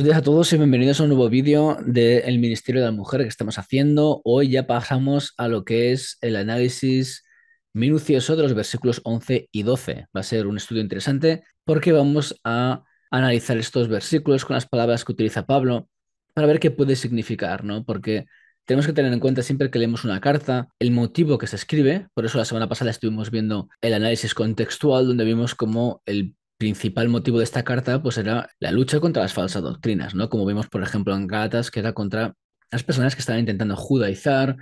Buenos días a todos y bienvenidos a un nuevo vídeo del Ministerio de la Mujer que estamos haciendo. Hoy ya pasamos a lo que es el análisis minucioso de los versículos 11 y 12. Va a ser un estudio interesante porque vamos a analizar estos versículos con las palabras que utiliza Pablo para ver qué puede significar, ¿no? Porque tenemos que tener en cuenta siempre que leemos una carta el motivo que se escribe. Por eso la semana pasada estuvimos viendo el análisis contextual donde vimos cómo el principal motivo de esta carta pues era la lucha contra las falsas doctrinas, ¿no? Como vimos, por ejemplo, en Gálatas, que era contra las personas que estaban intentando judaizar,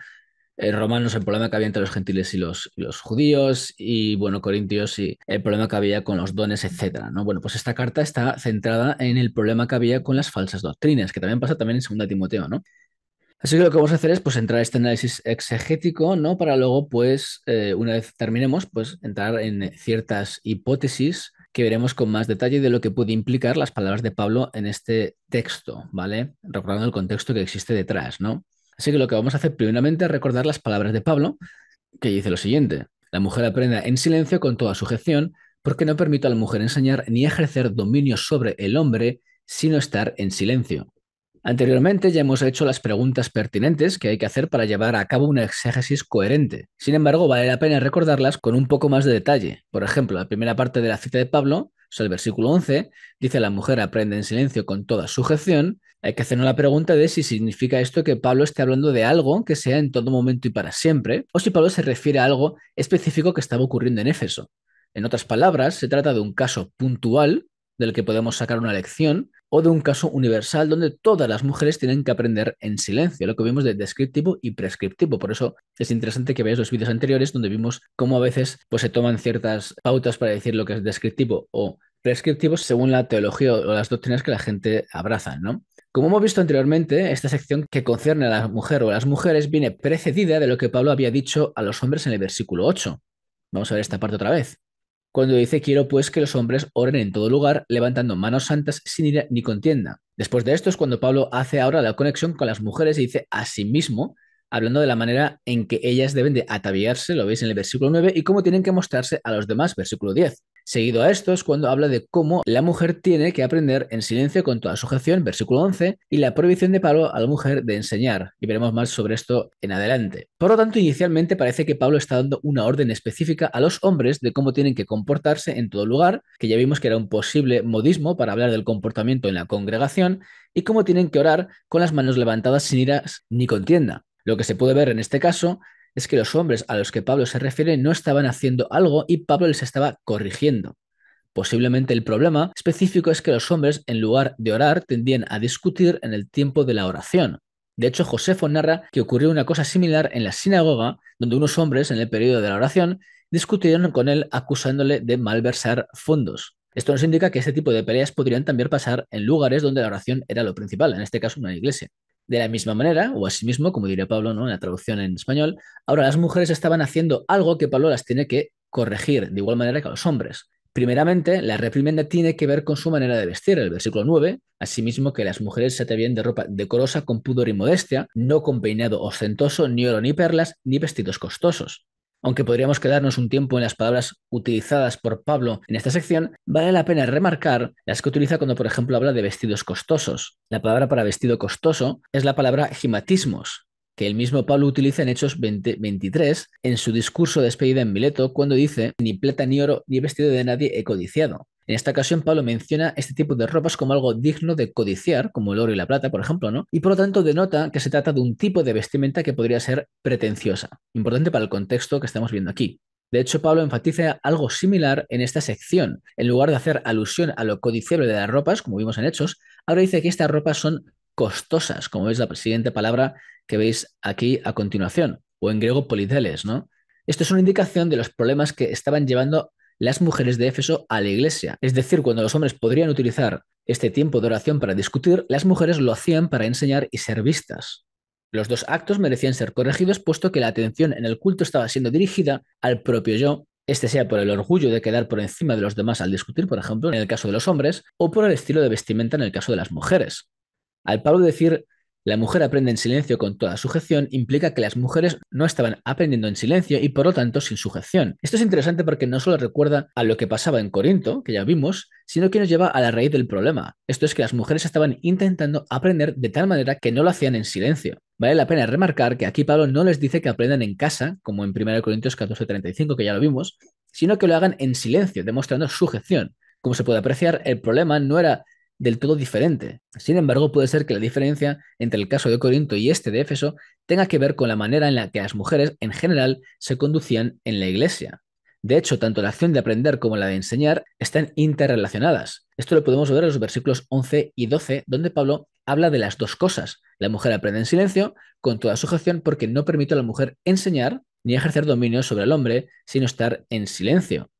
Romanos, el problema que había entre los gentiles y los judíos, y bueno, Corintios y el problema que había con los dones, etcétera, ¿no? Bueno, pues esta carta está centrada en el problema que había con las falsas doctrinas, que también pasa también en 2 Timoteo, ¿no? Así que lo que vamos a hacer es pues entrar a este análisis exegético, ¿no? Para luego, pues, una vez terminemos, pues entrar en ciertas hipótesis que veremos con más detalle de lo que puede implicar las palabras de Pablo en este texto, ¿vale? Recordando el contexto que existe detrás, ¿no? Así que lo que vamos a hacer primeramente es recordar las palabras de Pablo, que dice lo siguiente: la mujer aprenda en silencio con toda sujeción, porque no permito a la mujer enseñar ni ejercer dominio sobre el hombre, sino estar en silencio. Anteriormente ya hemos hecho las preguntas pertinentes que hay que hacer para llevar a cabo una exégesis coherente. Sin embargo, vale la pena recordarlas con un poco más de detalle. Por ejemplo, la primera parte de la cita de Pablo, o sea, el versículo 11, dice: la mujer aprende en silencio con toda sujeción. Hay que hacernos la pregunta de si significa esto que Pablo esté hablando de algo que sea en todo momento y para siempre, o si Pablo se refiere a algo específico que estaba ocurriendo en Éfeso. En otras palabras, se trata de un caso puntual del que podemos sacar una lección, o de un caso universal donde todas las mujeres tienen que aprender en silencio, lo que vimos de descriptivo y prescriptivo. Por eso es interesante que veáis los vídeos anteriores donde vimos cómo a veces pues, se toman ciertas pautas para decir lo que es descriptivo o prescriptivo según la teología o las doctrinas que la gente abraza, ¿no? Como hemos visto anteriormente, esta sección que concierne a la mujer o a las mujeres viene precedida de lo que Pablo había dicho a los hombres en el versículo 8. Vamos a ver esta parte otra vez. Cuando dice: quiero pues que los hombres oren en todo lugar, levantando manos santas sin ira ni contienda. Después de esto es cuando Pablo hace ahora la conexión con las mujeres y dice a sí mismo, hablando de la manera en que ellas deben de ataviarse, lo veis en el versículo 9, y cómo tienen que mostrarse a los demás, versículo 10. Seguido a esto es cuando habla de cómo la mujer tiene que aprender en silencio con toda sujeción, versículo 11, y la prohibición de Pablo a la mujer de enseñar. Y veremos más sobre esto en adelante. Por lo tanto, inicialmente parece que Pablo está dando una orden específica a los hombres de cómo tienen que comportarse en todo lugar, que ya vimos que era un posible modismo para hablar del comportamiento en la congregación, y cómo tienen que orar con las manos levantadas sin iras ni contienda. Lo que se puede ver en este caso es que los hombres a los que Pablo se refiere no estaban haciendo algo y Pablo les estaba corrigiendo. Posiblemente el problema específico es que los hombres, en lugar de orar, tendían a discutir en el tiempo de la oración. De hecho, Josefo narra que ocurrió una cosa similar en la sinagoga, donde unos hombres, en el periodo de la oración, discutieron con él acusándole de malversar fondos. Esto nos indica que este tipo de peleas podrían también pasar en lugares donde la oración era lo principal, en este caso una iglesia. De la misma manera, o asimismo, como diría Pablo, ¿no?, en la traducción en español, ahora las mujeres estaban haciendo algo que Pablo las tiene que corregir, de igual manera que a los hombres. Primeramente, la reprimenda tiene que ver con su manera de vestir, el versículo 9, asimismo que las mujeres se atrevían de ropa decorosa con pudor y modestia, no con peinado ostentoso, ni oro ni perlas, ni vestidos costosos. Aunque podríamos quedarnos un tiempo en las palabras utilizadas por Pablo en esta sección, vale la pena remarcar las que utiliza cuando, por ejemplo, habla de vestidos costosos. La palabra para vestido costoso es la palabra gimatismos, que el mismo Pablo utiliza en Hechos 23 en su discurso de despedida en Mileto, cuando dice: ni plata ni oro ni vestido de nadie he codiciado. En esta ocasión, Pablo menciona este tipo de ropas como algo digno de codiciar, como el oro y la plata, por ejemplo, ¿no? Y por lo tanto denota que se trata de un tipo de vestimenta que podría ser pretenciosa. Importante para el contexto que estamos viendo aquí. De hecho, Pablo enfatiza algo similar en esta sección. En lugar de hacer alusión a lo codiciable de las ropas, como vimos en Hechos, ahora dice que estas ropas son costosas, como veis la siguiente palabra que veis aquí a continuación, o en griego politeles, ¿no? Esto es una indicación de los problemas que estaban llevando las mujeres de Éfeso a la iglesia. Es decir, cuando los hombres podrían utilizar este tiempo de oración para discutir, las mujeres lo hacían para enseñar y ser vistas. Los dos actos merecían ser corregidos, puesto que la atención en el culto estaba siendo dirigida al propio yo, este sea por el orgullo de quedar por encima de los demás al discutir, por ejemplo, en el caso de los hombres, o por el estilo de vestimenta en el caso de las mujeres. Al Pablo decir La mujer aprende en silencio con toda sujeción implica que las mujeres no estaban aprendiendo en silencio y por lo tanto sin sujeción. Esto es interesante porque no solo recuerda a lo que pasaba en Corinto, que ya vimos, sino que nos lleva a la raíz del problema. Esto es que las mujeres estaban intentando aprender de tal manera que no lo hacían en silencio. Vale la pena remarcar que aquí Pablo no les dice que aprendan en casa, como en 1 Corintios 14:35, que ya lo vimos, sino que lo hagan en silencio, demostrando sujeción. Como se puede apreciar, el problema no era del todo diferente. Sin embargo, puede ser que la diferencia entre el caso de Corinto y este de Éfeso tenga que ver con la manera en la que las mujeres en general se conducían en la iglesia. De hecho, tanto la acción de aprender como la de enseñar están interrelacionadas. Esto lo podemos ver en los versículos 11 y 12, donde Pablo habla de las dos cosas. La mujer aprende en silencio, con toda sujeción, porque no permite a la mujer enseñar ni ejercer dominio sobre el hombre, sino estar en silencio.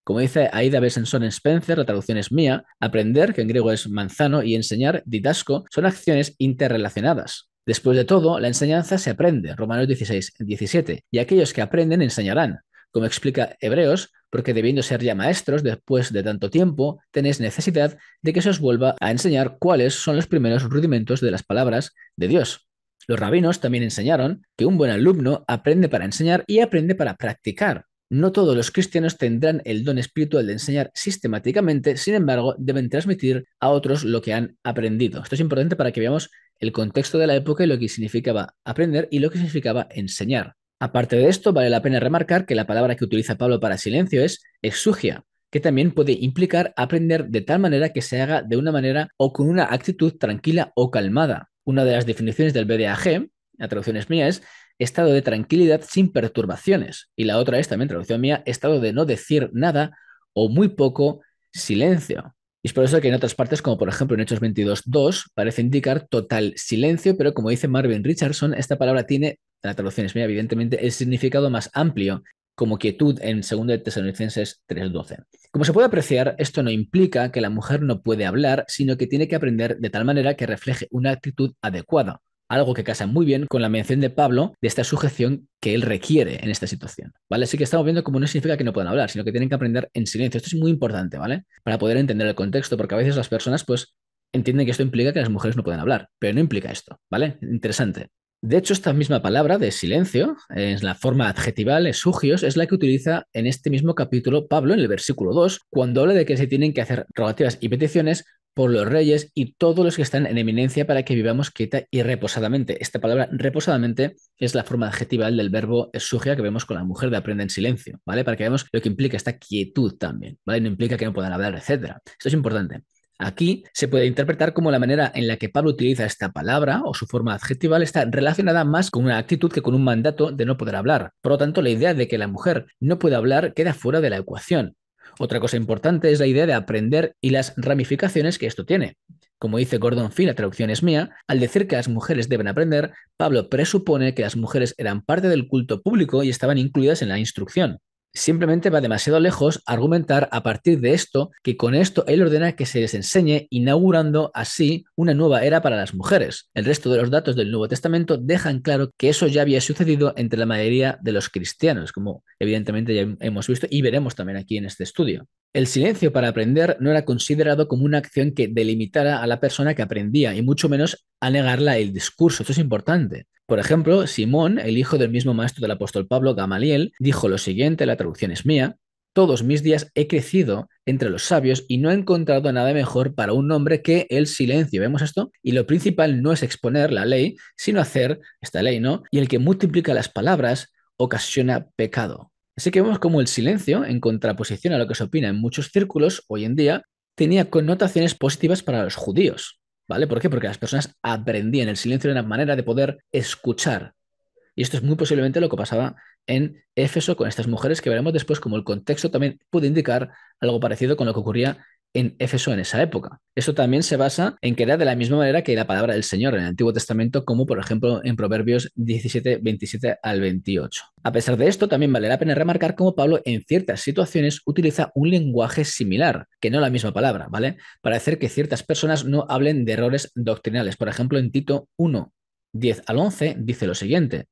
Como dice Aida Besenson en Spencer, la traducción es mía, aprender, que en griego es manzano, y enseñar, didasco, son acciones interrelacionadas. Después de todo, la enseñanza se aprende, Romanos 16:17, y aquellos que aprenden enseñarán. Como explica Hebreos, porque debiendo ser ya maestros después de tanto tiempo, tenéis necesidad de que se os vuelva a enseñar cuáles son los primeros rudimentos de las palabras de Dios. Los rabinos también enseñaron que un buen alumno aprende para enseñar y aprende para practicar. No todos los cristianos tendrán el don espiritual de enseñar sistemáticamente, sin embargo, deben transmitir a otros lo que han aprendido. Esto es importante para que veamos el contexto de la época y lo que significaba aprender y lo que significaba enseñar. Aparte de esto, vale la pena remarcar que la palabra que utiliza Pablo para silencio es exugia, que también puede implicar aprender de tal manera que se haga de una manera o con una actitud tranquila o calmada. Una de las definiciones del BDAG, la traducción es mía, es estado de tranquilidad sin perturbaciones. Y la otra es también, traducción mía, estado de no decir nada o muy poco silencio. Y es por eso que en otras partes, como por ejemplo en Hechos 22:2, parece indicar total silencio, pero como dice Marvin Richardson, esta palabra tiene, la traducción es mía, evidentemente, el significado más amplio, como quietud en 2 de Tesalonicenses 3:12. Como se puede apreciar, esto no implica que la mujer no puede hablar, sino que tiene que aprender de tal manera que refleje una actitud adecuada, algo que casa muy bien con la mención de Pablo de esta sujeción que él requiere en esta situación, ¿vale? Así que estamos viendo cómo no significa que no puedan hablar, sino que tienen que aprender en silencio. Esto es muy importante, ¿vale? Para poder entender el contexto, porque a veces las personas, pues, entienden que esto implica que las mujeres no pueden hablar, pero no implica esto, ¿vale? Interesante. De hecho, esta misma palabra de silencio, en la forma adjetival, esugios, es la que utiliza en este mismo capítulo Pablo en el versículo 2, cuando habla de que se tienen que hacer rogativas y peticiones por los reyes y todos los que están en eminencia para que vivamos quieta y reposadamente. Esta palabra reposadamente es la forma adjetival del verbo esugia que vemos con la mujer de aprende en silencio, ¿vale? Para que veamos lo que implica esta quietud también, ¿vale? No implica que no puedan hablar, etcétera. Esto es importante. Aquí se puede interpretar como la manera en la que Pablo utiliza esta palabra o su forma adjetival está relacionada más con una actitud que con un mandato de no poder hablar. Por lo tanto, la idea de que la mujer no puede hablar queda fuera de la ecuación. Otra cosa importante es la idea de aprender y las ramificaciones que esto tiene. Como dice Gordon Fee, la traducción es mía, al decir que las mujeres deben aprender, Pablo presupone que las mujeres eran parte del culto público y estaban incluidas en la instrucción. Simplemente va demasiado lejos argumentar a partir de esto que con esto él ordena que se les enseñe, inaugurando así una nueva era para las mujeres. El resto de los datos del Nuevo Testamento dejan claro que eso ya había sucedido entre la mayoría de los cristianos, como evidentemente ya hemos visto y veremos también aquí en este estudio. El silencio para aprender no era considerado como una acción que delimitara a la persona que aprendía y mucho menos a negarla el discurso. Esto es importante. Por ejemplo, Simón, el hijo del mismo maestro del apóstol Pablo, Gamaliel, dijo lo siguiente, la traducción es mía: todos mis días he crecido entre los sabios y no he encontrado nada mejor para un hombre que el silencio. ¿Vemos esto? Y lo principal no es exponer la ley, sino hacer esta ley, ¿no? Y el que multiplica las palabras ocasiona pecado. Así que vemos como el silencio, en contraposición a lo que se opina en muchos círculos hoy en día, tenía connotaciones positivas para los judíos. ¿Vale? ¿Por qué? Porque las personas aprendían. El silencio era una manera de poder escuchar. Y esto es muy posiblemente lo que pasaba en Éfeso con estas mujeres, que veremos después como el contexto también puede indicar algo parecido con lo que ocurría en Éfeso en esa época. Esto también se basa en que era de la misma manera que la palabra del Señor en el Antiguo Testamento, como por ejemplo en Proverbios 17, 27 al 28. A pesar de esto, también vale la pena remarcar cómo Pablo en ciertas situaciones utiliza un lenguaje similar, que no la misma palabra, ¿vale? Para hacer que ciertas personas no hablen de errores doctrinales. Por ejemplo, en Tito 1, 10 al 11 dice lo siguiente: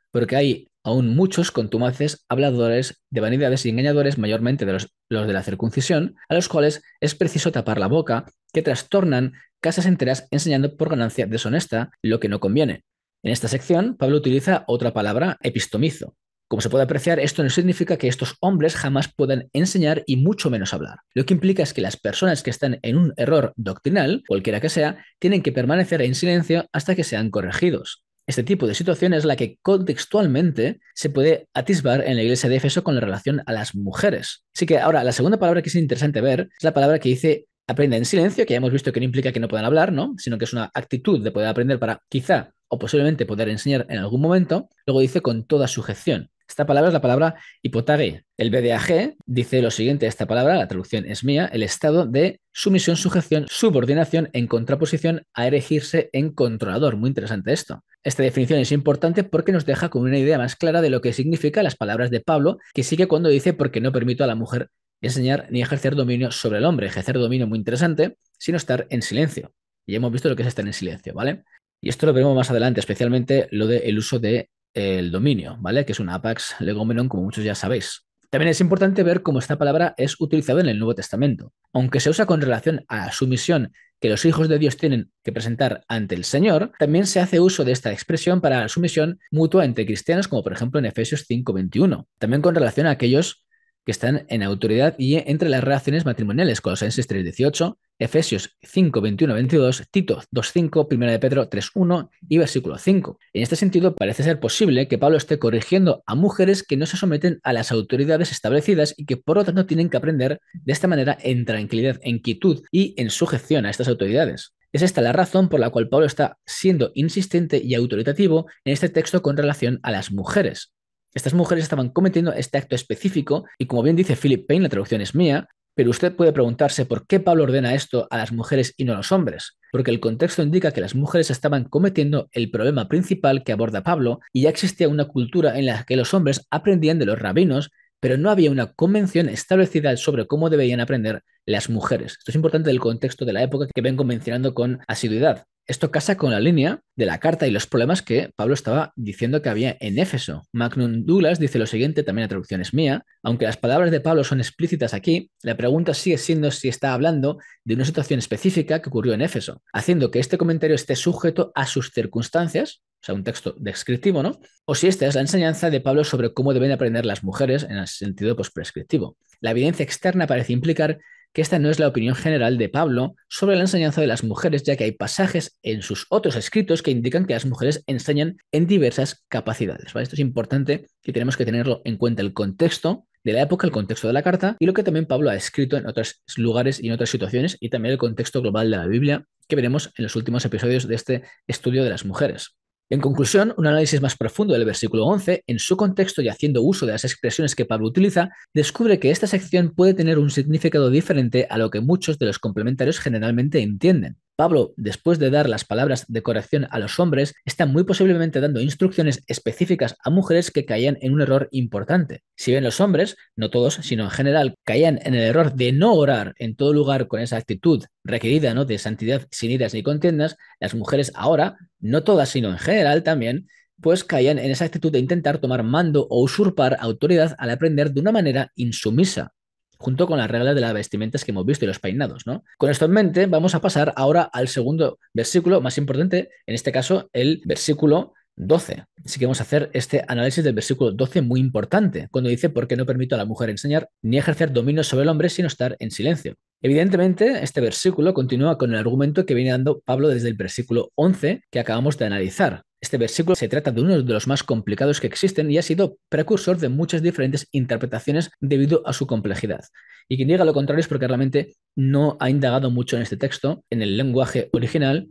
porque hay aún muchos contumaces habladores de vanidades y engañadores, mayormente de los de la circuncisión, a los cuales es preciso tapar la boca, que trastornan casas enteras enseñando por ganancia deshonesta lo que no conviene. En esta sección, Pablo utiliza otra palabra, epistomizo. Como se puede apreciar, esto no significa que estos hombres jamás puedan enseñar y mucho menos hablar. Lo que implica es que las personas que están en un error doctrinal, cualquiera que sea, tienen que permanecer en silencio hasta que sean corregidos. Este tipo de situación es la que contextualmente se puede atisbar en la iglesia de Éfeso con la relación a las mujeres. Así que ahora, la segunda palabra que es interesante ver es la palabra que dice aprenda en silencio, que ya hemos visto que no implica que no puedan hablar, ¿no? Sino que es una actitud de poder aprender para quizá o posiblemente poder enseñar en algún momento. Luego dice con toda sujeción. Esta palabra es la palabra hipotage. El BDAG dice lo siguiente, esta palabra, la traducción es mía, el estado de sumisión, sujeción, subordinación en contraposición a erigirse en controlador. Muy interesante esto. Esta definición es importante porque nos deja con una idea más clara de lo que significan las palabras de Pablo, que sigue cuando dice porque no permito a la mujer enseñar ni ejercer dominio sobre el hombre. Ejercer dominio muy interesante, sino estar en silencio. Y hemos visto lo que es estar en silencio, ¿vale? Y esto lo veremos más adelante, especialmente lo del uso de el dominio, ¿vale? Que es un apax legomenon, como muchos ya sabéis. También es importante ver cómo esta palabra es utilizada en el Nuevo Testamento. Aunque se usa con relación a la sumisión que los hijos de Dios tienen que presentar ante el Señor, también se hace uso de esta expresión para la sumisión mutua entre cristianos, como por ejemplo en Efesios 5:21. También con relación a aquellos que están en autoridad y entre las relaciones matrimoniales, Colosenses 3:18, Efesios 5:21-22, Tito 2:5, 1 de Pedro 3:1 y versículo 5. En este sentido, parece ser posible que Pablo esté corrigiendo a mujeres que no se someten a las autoridades establecidas y que por lo tanto tienen que aprender de esta manera en tranquilidad, en quietud y en sujeción a estas autoridades. Es esta la razón por la cual Pablo está siendo insistente y autoritativo en este texto con relación a las mujeres. Estas mujeres estaban cometiendo este acto específico y como bien dice Philip Payne, la traducción es mía, pero usted puede preguntarse por qué Pablo ordena esto a las mujeres y no a los hombres, porque el contexto indica que las mujeres estaban cometiendo el problema principal que aborda Pablo y ya existía una cultura en la que los hombres aprendían de los rabinos, pero no había una convención establecida sobre cómo debían aprender las mujeres. Esto es importante del contexto de la época que ven mencionando con asiduidad. Esto casa con la línea de la carta y los problemas que Pablo estaba diciendo que había en Éfeso. Magnum Douglas dice lo siguiente, también la traducción es mía, aunque las palabras de Pablo son explícitas aquí, la pregunta sigue siendo si está hablando de una situación específica que ocurrió en Éfeso, haciendo que este comentario esté sujeto a sus circunstancias, o sea, un texto descriptivo, ¿no? O si esta es la enseñanza de Pablo sobre cómo deben aprender las mujeres en el sentido prescriptivo. La evidencia externa parece implicar que esta no es la opinión general de Pablo sobre la enseñanza de las mujeres, ya que hay pasajes en sus otros escritos que indican que las mujeres enseñan en diversas capacidades, ¿vale? Esto es importante y tenemos que tenerlo en cuenta el contexto de la época, el contexto de la carta y lo que también Pablo ha escrito en otros lugares y en otras situaciones y también el contexto global de la Biblia que veremos en los últimos episodios de este estudio de las mujeres. En conclusión, un análisis más profundo del versículo 11, en su contexto y haciendo uso de las expresiones que Pablo utiliza, descubre que esta sección puede tener un significado diferente a lo que muchos de los complementarios generalmente entienden. Pablo, después de dar las palabras de corrección a los hombres, está muy posiblemente dando instrucciones específicas a mujeres que caían en un error importante. Si bien los hombres, no todos, sino en general, caían en el error de no orar en todo lugar con esa actitud requerida, ¿no?, de santidad sin iras ni contiendas, las mujeres ahora, no todas, sino en general también, pues caían en esa actitud de intentar tomar mando o usurpar autoridad al aprender de una manera insumisa, junto con las reglas de las vestimentas que hemos visto y los peinados, ¿no? Con esto en mente, vamos a pasar ahora al segundo versículo más importante, en este caso el versículo 12. Así que vamos a hacer este análisis del versículo 12 muy importante, cuando dice, ¿por qué no permito a la mujer enseñar ni ejercer dominio sobre el hombre sino estar en silencio? Evidentemente, este versículo continúa con el argumento que viene dando Pablo desde el versículo 11 que acabamos de analizar. Este versículo se trata de uno de los más complicados que existen y ha sido precursor de muchas diferentes interpretaciones debido a su complejidad. Y quien diga lo contrario es porque realmente no ha indagado mucho en este texto, en el lenguaje original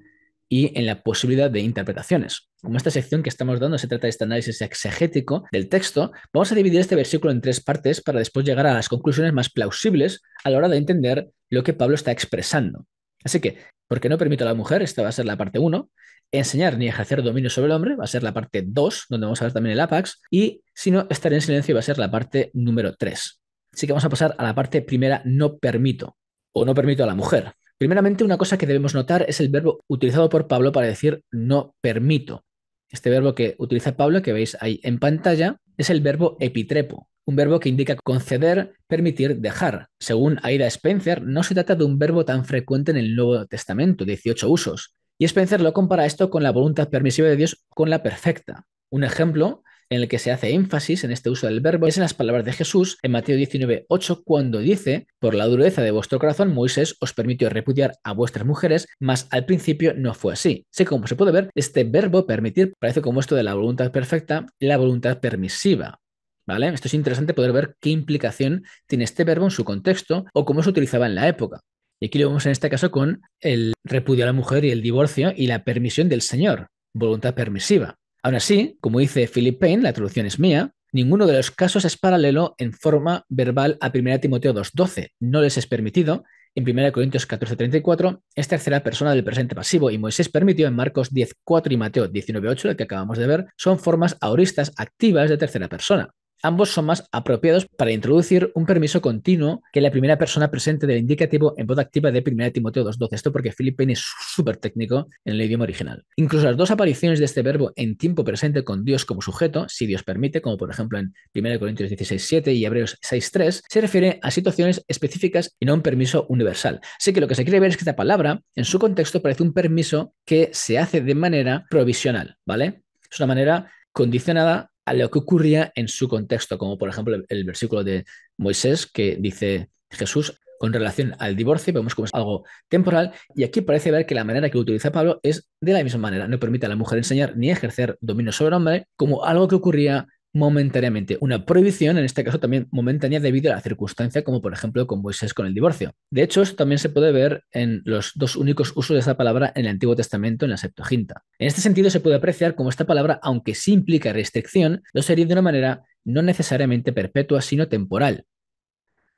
y en la posibilidad de interpretaciones. Como esta sección que estamos dando se trata de este análisis exegético del texto, vamos a dividir este versículo en tres partes para después llegar a las conclusiones más plausibles a la hora de entender lo que Pablo está expresando. Así que, ¿por qué no permito a la mujer? Esta va a ser la parte 1. Enseñar ni ejercer dominio sobre el hombre va a ser la parte 2, donde vamos a ver también el apax. Y si no, estar en silencio va a ser la parte número 3. Así que vamos a pasar a la parte primera, no permito, o no permito a la mujer. Primeramente, una cosa que debemos notar es el verbo utilizado por Pablo para decir no permito. Este verbo que utiliza Pablo, que veis ahí en pantalla, es el verbo epitrepo, un verbo que indica conceder, permitir, dejar. Según Aida Spencer, no se trata de un verbo tan frecuente en el Nuevo Testamento, 18 usos. Y Spencer lo compara esto con la voluntad permisiva de Dios con la perfecta. Un ejemplo en el que se hace énfasis en este uso del verbo es en las palabras de Jesús en Mateo 19:8, cuando dice: por la dureza de vuestro corazón Moisés os permitió repudiar a vuestras mujeres, mas al principio no fue así. Así que, como se puede ver, este verbo permitir parece como esto de la voluntad perfecta y la voluntad permisiva. ¿Vale? Esto es interesante poder ver qué implicación tiene este verbo en su contexto o cómo se utilizaba en la época. Y aquí lo vemos en este caso con el repudio a la mujer y el divorcio y la permisión del Señor, voluntad permisiva. Aún así, como dice Philip Payne, la traducción es mía, ninguno de los casos es paralelo en forma verbal a 1 Timoteo 2:12. No les es permitido. En 1 Corintios 14:34 es tercera persona del presente pasivo y Moisés permitió en Marcos 10:4 y Mateo 19:8, el que acabamos de ver, son formas aoristas activas de tercera persona. Ambos son más apropiados para introducir un permiso continuo que la primera persona presente del indicativo en voz activa de 1 Timoteo 2:12. Esto porque Philip Payne es súper técnico en el idioma original. Incluso las dos apariciones de este verbo en tiempo presente con Dios como sujeto, si Dios permite, como por ejemplo en 1 Corintios 16:7 y Hebreos 6:3, se refiere a situaciones específicas y no a un permiso universal. Así que lo que se quiere ver es que esta palabra, en su contexto, parece un permiso que se hace de manera provisional, ¿vale? Es una manera condicionada a lo que ocurría en su contexto, como por ejemplo el versículo de Moisés que dice Jesús con relación al divorcio, vemos como es algo temporal, y aquí parece ver que la manera que utiliza Pablo es de la misma manera, no permite a la mujer enseñar ni ejercer dominio sobre el hombre, como algo que ocurría momentáneamente, una prohibición, en este caso también momentánea debido a la circunstancia, como por ejemplo con Moisés con el divorcio. De hecho, esto también se puede ver en los dos únicos usos de esta palabra en el Antiguo Testamento, en la Septuaginta. En este sentido, se puede apreciar cómo esta palabra, aunque sí implica restricción, lo sería de una manera no necesariamente perpetua, sino temporal.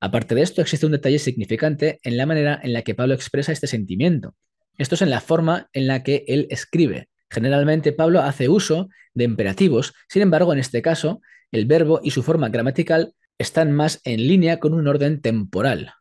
Aparte de esto, existe un detalle significante en la manera en la que Pablo expresa este sentimiento. Esto es en la forma en la que él escribe. Generalmente Pablo hace uso de imperativos, sin embargo, en este caso, el verbo y su forma gramatical están más en línea con un orden temporal.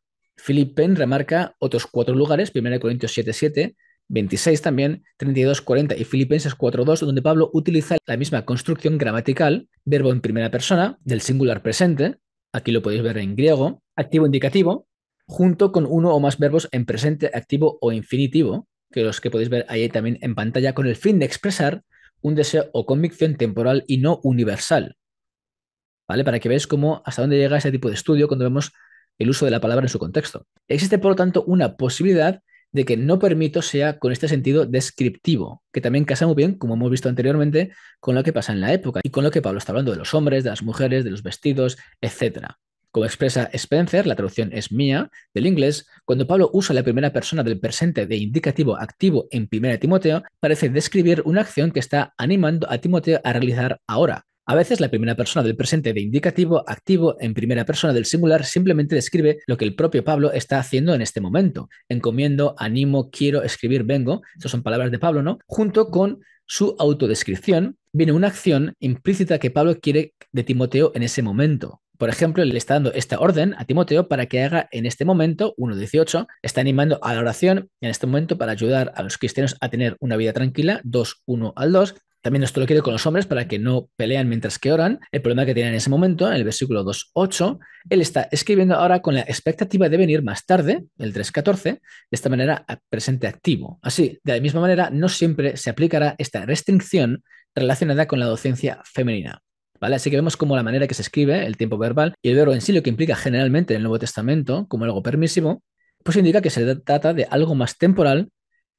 Philip Penn remarca otros 4 lugares, 1 Corintios 7:7, 26 también, 32:40 y Filipenses 4:2, donde Pablo utiliza la misma construcción gramatical, verbo en primera persona, del singular presente, aquí lo podéis ver en griego, activo indicativo, junto con uno o más verbos en presente, activo o infinitivo, que los que podéis ver ahí también en pantalla, con el fin de expresar un deseo o convicción temporal y no universal. ¿Vale? Para que veáis cómo hasta dónde llega ese tipo de estudio cuando vemos el uso de la palabra en su contexto. Existe, por lo tanto, una posibilidad de que no permito sea con este sentido descriptivo, que también casa muy bien, como hemos visto anteriormente, con lo que pasa en la época y con lo que Pablo está hablando de los hombres, de las mujeres, de los vestidos, etcétera. Como expresa Spencer, la traducción es mía, del inglés, cuando Pablo usa la primera persona del presente de indicativo activo en 1 Timoteo, parece describir una acción que está animando a Timoteo a realizar ahora. A veces la primera persona del presente de indicativo activo en primera persona del singular simplemente describe lo que el propio Pablo está haciendo en este momento. Encomiendo, animo, quiero, escribir, vengo. Estas son palabras de Pablo, ¿no? Junto con su autodescripción viene una acción implícita que Pablo quiere de Timoteo en ese momento. Por ejemplo, le está dando esta orden a Timoteo para que haga en este momento, 1:18, está animando a la oración en este momento para ayudar a los cristianos a tener una vida tranquila, 2:1 al 2. También esto lo quiere con los hombres para que no pelean mientras que oran. El problema que tienen en ese momento, en el versículo 2:8, él está escribiendo ahora con la expectativa de venir más tarde, el 3:14, de esta manera presente activo. Así, de la misma manera, no siempre se aplicará esta restricción relacionada con la docencia femenina. ¿Vale? Así que vemos como la manera que se escribe, el tiempo verbal y el verbo en sí, lo que implica generalmente en el Nuevo Testamento como algo permisivo, pues indica que se trata de algo más temporal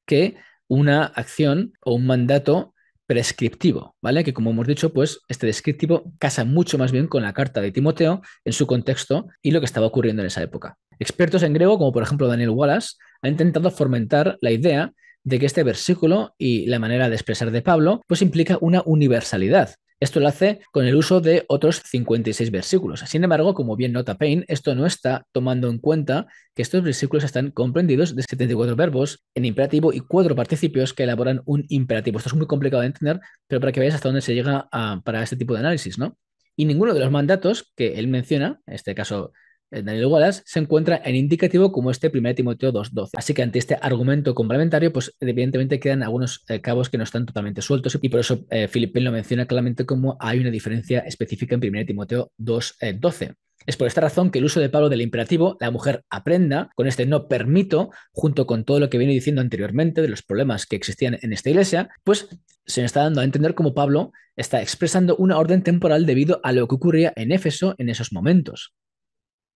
que una acción o un mandato prescriptivo, ¿vale? Que como hemos dicho, pues este descriptivo casa mucho más bien con la carta de Timoteo en su contexto y lo que estaba ocurriendo en esa época. Expertos en griego, como por ejemplo Daniel Wallace, han intentado fomentar la idea de que este versículo y la manera de expresar de Pablo, pues implica una universalidad. Esto lo hace con el uso de otros 56 versículos. Sin embargo, como bien nota Payne, esto no está tomando en cuenta que estos versículos están comprendidos de 74 verbos en imperativo y 4 participios que elaboran un imperativo. Esto es muy complicado de entender, pero para que veáis hasta dónde se llega para este tipo de análisis, ¿no? Y ninguno de los mandatos que él menciona, en este caso Daniel Wallace, se encuentra en indicativo como este 1 Timoteo 2:12. Así que ante este argumento complementario, pues evidentemente quedan algunos cabos que no están totalmente sueltos y por eso Philip Payne lo menciona claramente como hay una diferencia específica en 1 Timoteo 2:12. Es por esta razón que el uso de Pablo del imperativo, la mujer aprenda, con este no permito, junto con todo lo que viene diciendo anteriormente de los problemas que existían en esta iglesia, pues se nos está dando a entender cómo Pablo está expresando una orden temporal debido a lo que ocurría en Éfeso en esos momentos.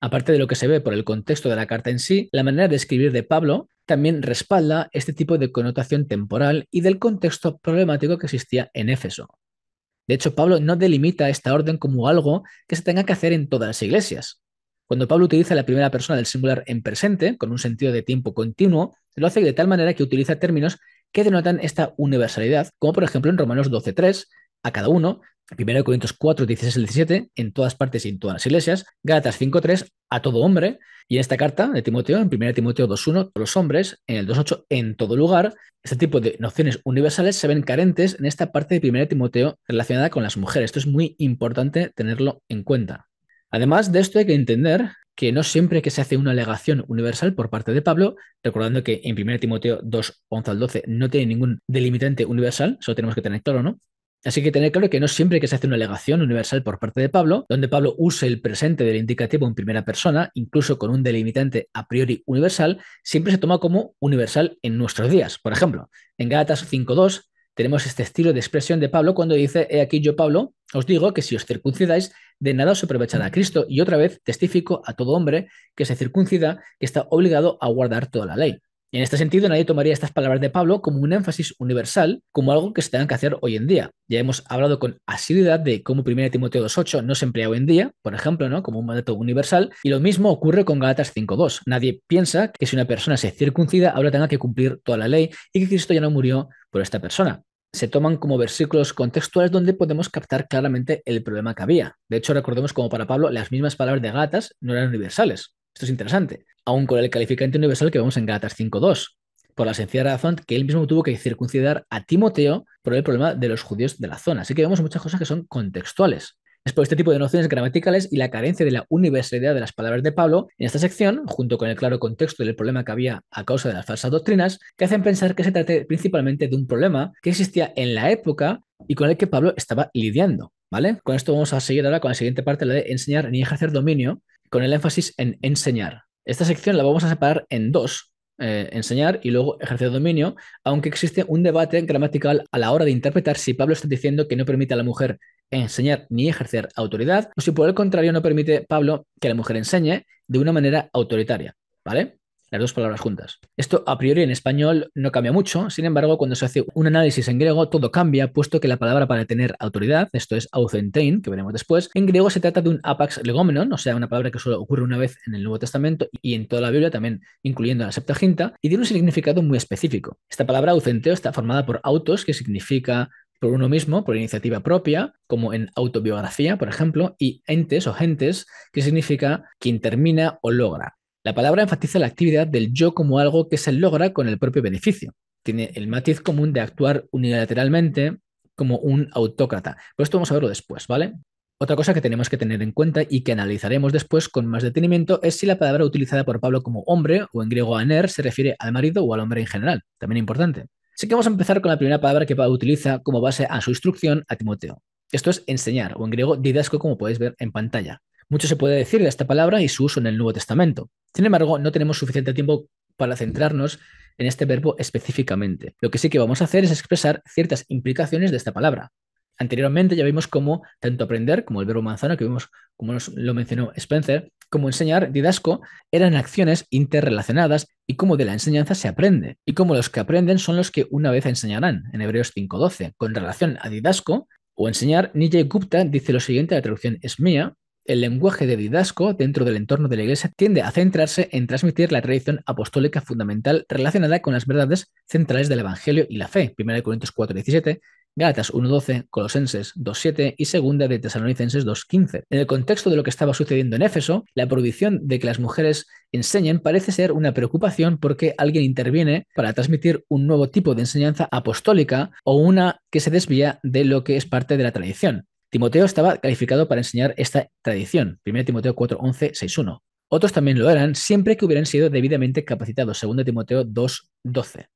Aparte de lo que se ve por el contexto de la carta en sí, la manera de escribir de Pablo también respalda este tipo de connotación temporal y del contexto problemático que existía en Éfeso. De hecho, Pablo no delimita esta orden como algo que se tenga que hacer en todas las iglesias. Cuando Pablo utiliza la primera persona del singular en presente, con un sentido de tiempo continuo, lo hace de tal manera que utiliza términos que denotan esta universalidad, como por ejemplo en Romanos 12:3, a cada uno, 1 Corintios 4:16 al 17, en todas partes y en todas las iglesias, Gálatas 5:3, a todo hombre, y en esta carta de Timoteo, en 1 Timoteo 2:1, los hombres, en el 2:8, en todo lugar. Este tipo de nociones universales se ven carentes en esta parte de 1 Timoteo relacionada con las mujeres. Esto es muy importante tenerlo en cuenta. Además de esto hay que entender que no siempre que se hace una alegación universal por parte de Pablo, recordando que en 1 Timoteo 2:11 al 12 no tiene ningún delimitante universal, eso tenemos que tener claro, ¿no? Así que tener claro que no siempre que se hace una alegación universal por parte de Pablo, donde Pablo use el presente del indicativo en primera persona, incluso con un delimitante a priori universal, siempre se toma como universal en nuestros días. Por ejemplo, en Gálatas 5:2 tenemos este estilo de expresión de Pablo cuando dice: he aquí yo, Pablo, os digo que si os circuncidáis, de nada os aprovechará a Cristo. Y otra vez testifico a todo hombre que se circuncida, que está obligado a guardar toda la ley. En este sentido, nadie tomaría estas palabras de Pablo como un énfasis universal, como algo que se tenga que hacer hoy en día. Ya hemos hablado con asiduidad de cómo 1 Timoteo 2:8 no se emplea hoy en día, por ejemplo, ¿no? Como un mandato universal, y lo mismo ocurre con Gálatas 5:2. Nadie piensa que si una persona se circuncida, ahora tenga que cumplir toda la ley y que Cristo ya no murió por esta persona. Se toman como versículos contextuales donde podemos captar claramente el problema que había. De hecho, recordemos como para Pablo las mismas palabras de Gálatas no eran universales. Esto es interesante, aun con el calificante universal que vemos en Gálatas 5:2, por la sencilla razón que él mismo tuvo que circuncidar a Timoteo por el problema de los judíos de la zona. Así que vemos muchas cosas que son contextuales. Es por este tipo de nociones gramaticales y la carencia de la universalidad de las palabras de Pablo en esta sección, junto con el claro contexto del problema que había a causa de las falsas doctrinas, que hacen pensar que se trate principalmente de un problema que existía en la época y con el que Pablo estaba lidiando. ¿Vale? Con esto vamos a seguir ahora con la siguiente parte, la de enseñar ni ejercer dominio, con el énfasis en enseñar. Esta sección la vamos a separar en dos, enseñar y luego ejercer dominio, aunque existe un debate gramatical a la hora de interpretar si Pablo está diciendo que no permite a la mujer enseñar ni ejercer autoridad, o si por el contrario no permite Pablo que la mujer enseñe de una manera autoritaria, ¿vale? Las dos palabras juntas. Esto a priori en español no cambia mucho, sin embargo, cuando se hace un análisis en griego, todo cambia, puesto que la palabra para tener autoridad, esto es ausentein, que veremos después, en griego se trata de un apax legomenon, o sea, una palabra que solo ocurre una vez en el Nuevo Testamento y en toda la Biblia, también incluyendo la Septuaginta, y tiene un significado muy específico. Esta palabra aucenteo está formada por autos, que significa por uno mismo, por iniciativa propia, como en autobiografía, por ejemplo, y entes o gentes, que significa quien termina o logra. La palabra enfatiza la actividad del yo como algo que se logra con el propio beneficio. Tiene el matiz común de actuar unilateralmente como un autócrata. Pero esto vamos a verlo después, ¿vale? Otra cosa que tenemos que tener en cuenta y que analizaremos después con más detenimiento es si la palabra utilizada por Pablo como hombre o en griego aner se refiere al marido o al hombre en general. También importante. Así que vamos a empezar con la primera palabra que Pablo utiliza como base a su instrucción a Timoteo. Esto es enseñar, o en griego didasco, como podéis ver en pantalla. Mucho se puede decir de esta palabra y su uso en el Nuevo Testamento. Sin embargo, no tenemos suficiente tiempo para centrarnos en este verbo específicamente. Lo que sí que vamos a hacer es expresar ciertas implicaciones de esta palabra. Anteriormente ya vimos cómo tanto aprender, como el verbo manzana, que vimos como nos lo mencionó Spencer, como enseñar, didasco, eran acciones interrelacionadas y cómo de la enseñanza se aprende, y cómo los que aprenden son los que una vez enseñarán, en Hebreos 5:12. Con relación a didasco o enseñar, Nijay Gupta dice lo siguiente, la traducción es mía: el lenguaje de didasco dentro del entorno de la Iglesia tiende a centrarse en transmitir la tradición apostólica fundamental relacionada con las verdades centrales del Evangelio y la fe. 1 Corintios 4:17, Gálatas 1:12, Colosenses 2:7 y 2 de Tesalonicenses 2:15. En el contexto de lo que estaba sucediendo en Éfeso, la prohibición de que las mujeres enseñen parece ser una preocupación porque alguien interviene para transmitir un nuevo tipo de enseñanza apostólica o una que se desvía de lo que es parte de la tradición. Timoteo estaba calificado para enseñar esta tradición, 1 Timoteo 4:11, 6:1. Otros también lo eran siempre que hubieran sido debidamente capacitados, 2 Timoteo 2:12.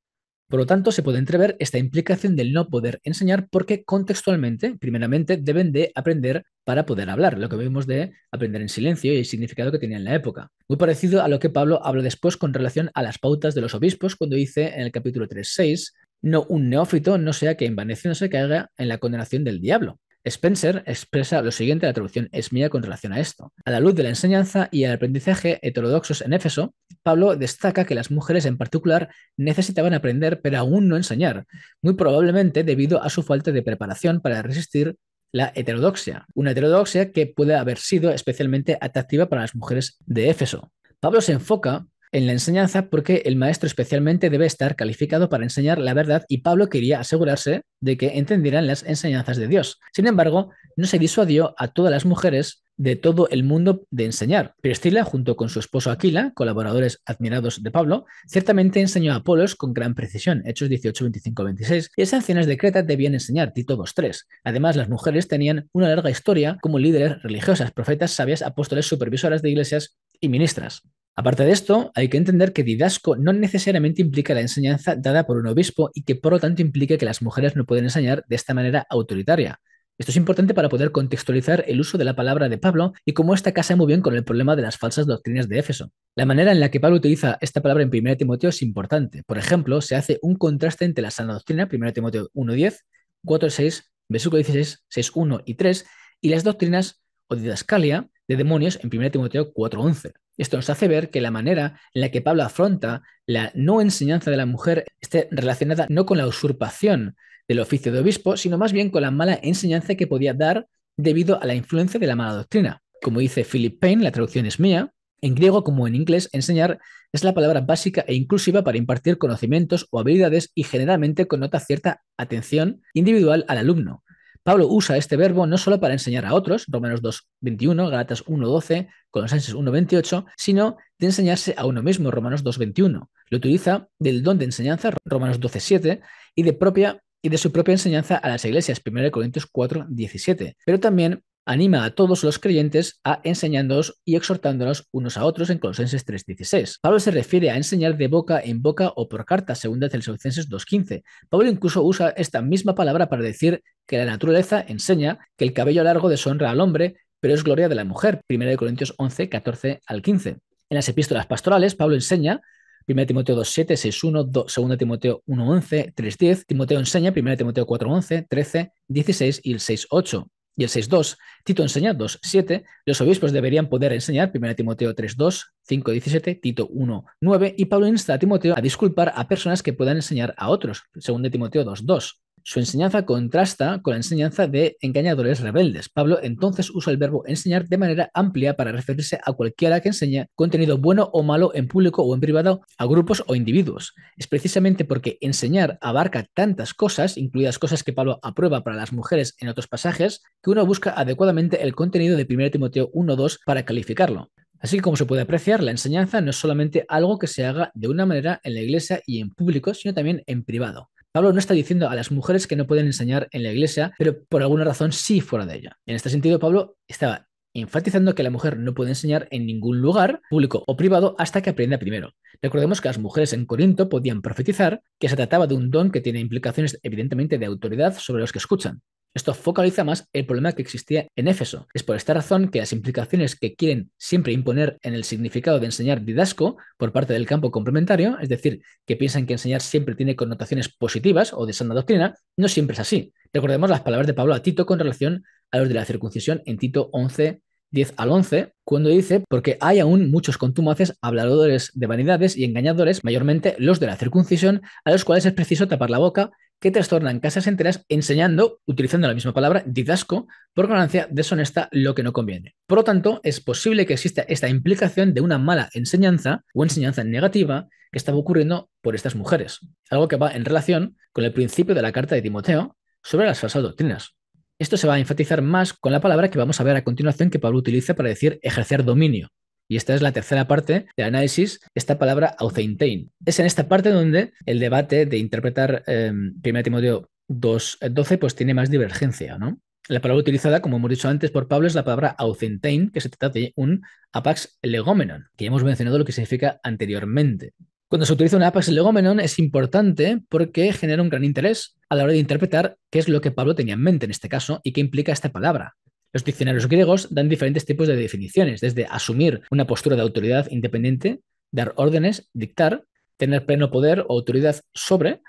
Por lo tanto, se puede entrever esta implicación del no poder enseñar porque contextualmente, primeramente, deben de aprender para poder hablar, lo que vimos de aprender en silencio y el significado que tenía en la época. Muy parecido a lo que Pablo habla después con relación a las pautas de los obispos cuando dice en el capítulo 3:6, no un neófito no sea que envaneciéndose caiga en la condenación del diablo. Spencer expresa lo siguiente, la traducción es mía con relación a esto. A la luz de la enseñanza y el aprendizaje heterodoxos en Éfeso, Pablo destaca que las mujeres en particular necesitaban aprender pero aún no enseñar, muy probablemente debido a su falta de preparación para resistir la heterodoxia, una heterodoxia que puede haber sido especialmente atractiva para las mujeres de Éfeso. Pablo se enfoca en la enseñanza porque el maestro especialmente debe estar calificado para enseñar la verdad y Pablo quería asegurarse de que entendieran las enseñanzas de Dios. Sin embargo, no se disuadió a todas las mujeres de todo el mundo de enseñar. Priscila, junto con su esposo Aquila, colaboradores admirados de Pablo, ciertamente enseñó a Apolos con gran precisión, Hechos 18, 25, 26, y esas ancianas de Creta debían enseñar, Tito 2:3. Además, las mujeres tenían una larga historia como líderes religiosas, profetas, sabias, apóstoles, supervisoras de iglesias y ministras. Aparte de esto, hay que entender que didasco no necesariamente implica la enseñanza dada por un obispo y que por lo tanto implica que las mujeres no pueden enseñar de esta manera autoritaria. Esto es importante para poder contextualizar el uso de la palabra de Pablo y cómo esta casa muy bien con el problema de las falsas doctrinas de Éfeso. La manera en la que Pablo utiliza esta palabra en 1 Timoteo es importante. Por ejemplo, se hace un contraste entre la sana doctrina, 1 Timoteo 1:10, 4:6, versículo 16, 6:1 y 3, y las doctrinas o didascalia de demonios en 1 Timoteo 4:11. Esto nos hace ver que la manera en la que Pablo afronta la no enseñanza de la mujer esté relacionada no con la usurpación del oficio de obispo, sino más bien con la mala enseñanza que podía dar debido a la influencia de la mala doctrina. Como dice Philip Payne, la traducción es mía, en griego como en inglés, enseñar es la palabra básica e inclusiva para impartir conocimientos o habilidades y generalmente connota cierta atención individual al alumno. Pablo usa este verbo no solo para enseñar a otros, Romanos 2:21, Gálatas 1:12, Colosenses 1:28, sino de enseñarse a uno mismo, Romanos 2:21. Lo utiliza del don de enseñanza, Romanos 12:7, y de su propia enseñanza a las iglesias, 1 Corintios 4:17. Pero también anima a todos los creyentes a enseñándolos y exhortándolos unos a otros en Colosenses 3:16. Pablo se refiere a enseñar de boca en boca o por carta, 2 Tesalonicenses 2:15. Pablo incluso usa esta misma palabra para decir que la naturaleza enseña que el cabello largo deshonra al hombre, pero es gloria de la mujer, 1 Corintios 11:14 al 15. En las epístolas pastorales, Pablo enseña 1 Timoteo 2:7, 6:1, 2 Timoteo 1:11, 3:10, Timoteo enseña 1 Timoteo 4:11, 13, 16 y el 6:8. Y el 6:2, Tito enseña 2:7, los obispos deberían poder enseñar 1 Timoteo 3:2, 5:17, Tito 1:9 y Pablo insta a Timoteo a disculpar a personas que puedan enseñar a otros, 2 Timoteo 2:2. Su enseñanza contrasta con la enseñanza de engañadores rebeldes. Pablo entonces usa el verbo enseñar de manera amplia para referirse a cualquiera que enseñe contenido bueno o malo en público o en privado a grupos o individuos. Es precisamente porque enseñar abarca tantas cosas, incluidas cosas que Pablo aprueba para las mujeres en otros pasajes, que uno busca adecuadamente el contenido de 1 Timoteo 1:2 para calificarlo. Así que, como se puede apreciar, la enseñanza no es solamente algo que se haga de una manera en la iglesia y en público, sino también en privado. Pablo no está diciendo a las mujeres que no pueden enseñar en la iglesia, pero por alguna razón sí fuera de ella. En este sentido, Pablo estaba enfatizando que la mujer no puede enseñar en ningún lugar, público o privado, hasta que aprenda primero. Recordemos que las mujeres en Corinto podían profetizar, que se trataba de un don que tiene implicaciones evidentemente de autoridad sobre los que escuchan. Esto focaliza más el problema que existía en Éfeso. Es por esta razón que las implicaciones que quieren siempre imponer en el significado de enseñar didasco por parte del campo complementario, es decir, que piensan que enseñar siempre tiene connotaciones positivas o de sana doctrina, no siempre es así. Recordemos las palabras de Pablo a Tito con relación a los de la circuncisión en Tito 11, 10 al 11, cuando dice, porque hay aún muchos contumaces, habladores de vanidades y engañadores, mayormente los de la circuncisión, a los cuales es preciso tapar la boca, que trastornan casas enteras enseñando, utilizando la misma palabra, didasco, por ganancia deshonesta lo que no conviene. Por lo tanto, es posible que exista esta implicación de una mala enseñanza o enseñanza negativa que estaba ocurriendo por estas mujeres, algo que va en relación con el principio de la carta de Timoteo sobre las falsas doctrinas. Esto se va a enfatizar más con la palabra que vamos a ver a continuación que Pablo utiliza para decir ejercer dominio. Y esta es la tercera parte del análisis, esta palabra autheintein. Es en esta parte donde el debate de interpretar 1 Timoteo 2:12 pues tiene más divergencia, ¿no? La palabra utilizada, como hemos dicho antes, por Pablo es la palabra aucentein, que se trata de un apax legomenon, que ya hemos mencionado lo que significa anteriormente. Cuando se utiliza un apax legomenon es importante porque genera un gran interés a la hora de interpretar qué es lo que Pablo tenía en mente en este caso y qué implica esta palabra. Los diccionarios griegos dan diferentes tipos de definiciones, desde asumir una postura de autoridad independiente, dar órdenes, dictar, tener pleno poder o autoridad sobre,